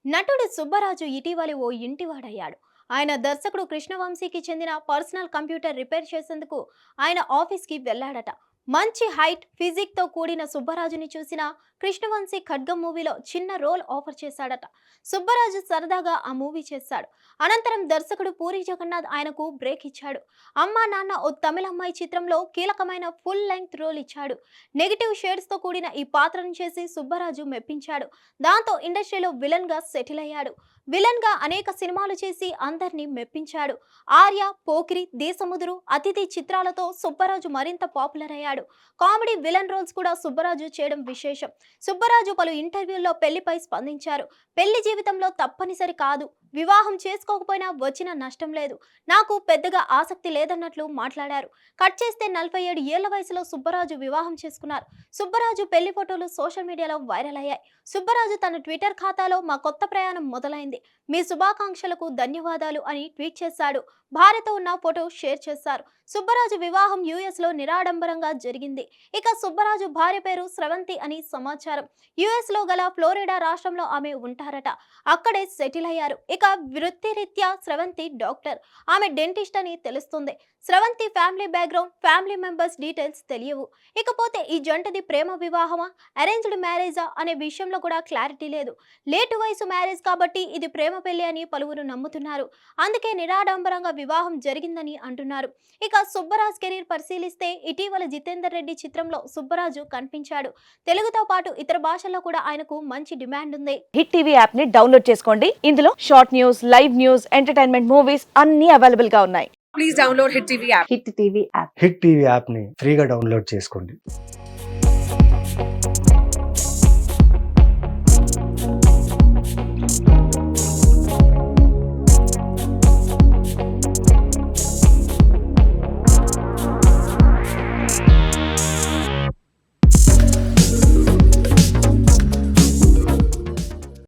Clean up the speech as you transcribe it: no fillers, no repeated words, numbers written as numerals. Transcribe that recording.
నటుడు సుబ్బరాజు ఇటీవలి ఓ ఇంటివాడయ్యాడు. ఆయన దర్శకుడు కృష్ణవంశీకి చెందిన పర్సనల్ కంప్యూటర్ రిపేర్ చేసేందుకు ఆయన ఆఫీస్కి వెళ్లాడట. మంచి హైట్, ఫిజిక్ తో కూడిన సుబ్బరాజుని చూసిన కృష్ణవంశీ ఖడ్గం మూవీలో చిన్న రోల్ ఆఫర్ చేశాడట. సుబ్బరాజు సరదాగా ఆ మూవీ చేశాడు. అనంతరం దర్శకుడు పూరి జగన్నాథ్ ఆయనకు బ్రేక్ ఇచ్చాడు. అమ్మా నాన్న ఓ తమిళ అమ్మాయి చిత్రంలో కీలకమైన ఫుల్ లెంగ్త్ రోల్ ఇచ్చాడు. నెగిటివ్ షేడ్స్ తో కూడిన ఈ పాత్రను చేసి సుబ్బరాజు మెప్పించాడు. దాంతో ఇండస్ట్రీలో విలన్ గా సెటిల్ అయ్యాడు. విలన్ గా అనేక సినిమాలు చేసి అందరినీ మెప్పించాడు. ఆర్య, పోకిరి, దేశముదురు, అతిథి చిత్రాలతో సుబ్బరాజు మరింత పాపులర్ అయ్యాడు. కామెడీ విలన్ రోల్స్ కూడా సుబ్బరాజు చేయడం విశేషం. సుబ్బరాజు పలు ఇంటర్వ్యూల్లో పెళ్లిపై స్పందించారు. పెళ్లి జీవితంలో తప్పనిసరి కాదు, వివాహం చేసుకోకపోయినా వచ్చిన నష్టం లేదు, నాకు పెద్దగా ఆసక్తి లేదన్నట్లు మాట్లాడారు. కట్ చేస్తే 47 ఏళ్ల వయసులో సుబ్బరాజు వివాహం చేసుకున్నారు. సుబ్బరాజు పెళ్లి ఫోటోలు సోషల్ మీడియాలో వైరల్ అయ్యాయి. సుబ్బరాజు తన ట్విట్టర్ ఖాతాలో మా కొత్త ప్రయాణం మొదలైంది, మీ శుభాకాంక్షలకు ధన్యవాదాలు అని ట్వీట్ చేశాడు. భార్యతో ఉన్న ఫోటో షేర్ చేశారు. సుబ్బరాజు వివాహం యుఎస్ లో నిరాడంబరంగా జరిగింది. ఇక సుబ్బరాజు భార్య పేరు స్రవంతి అని సమాచారం. యుఎస్ లో గల ఫ్లోరిడా రాష్ట్రంలో ఆమె ఉంటారట. అక్కడే సెటిల్ అయ్యారు. ఇక వృత్తిరీత్యా స్రవంతి డాక్టర్, ఆమె డెంటిస్ట్ అని తెలుస్తుంది. Sravanthi family background, family members details తెలియవు. ఇకపోతే ఈ జంటది ప్రేమ వివాహమా, అరేంజ్డ్ మ్యారేజా అనే విషయంలో కూడా క్లారిటీ లేదు. లేటు వయసు మ్యారేజ్ కాబట్టి ఇది ప్రేమ పెళ్లి అని పలువురు నమ్ముతున్నారు. అందుకే నిరాడంబరంగా వివాహం జరిగిందని అంటున్నారు. ఇక సుబ్బరాజ్ కెరీర్ పరిశీలిస్తే ఇటీవల జితేందర్ రెడ్డి చిత్రంలో సుబ్బరాజు కనిపించాడు. తెలుగుతో పాటు ఇతర భాషల్లో కూడా ఆయనకు మంచి డిమాండ్ ఉంది. హిట్ టీవీ యాప్ ని డౌన్లోడ్ చేసుకోండి. ఇందులో short news, live news, entertainment movies అన్ని అవైలబుల్ గా ఉన్నాయి. Please download Hit TV app. Hit TV app. Hit TV యాప్ని ఫ్రీగా డౌన్లోడ్ చేసుకోండి.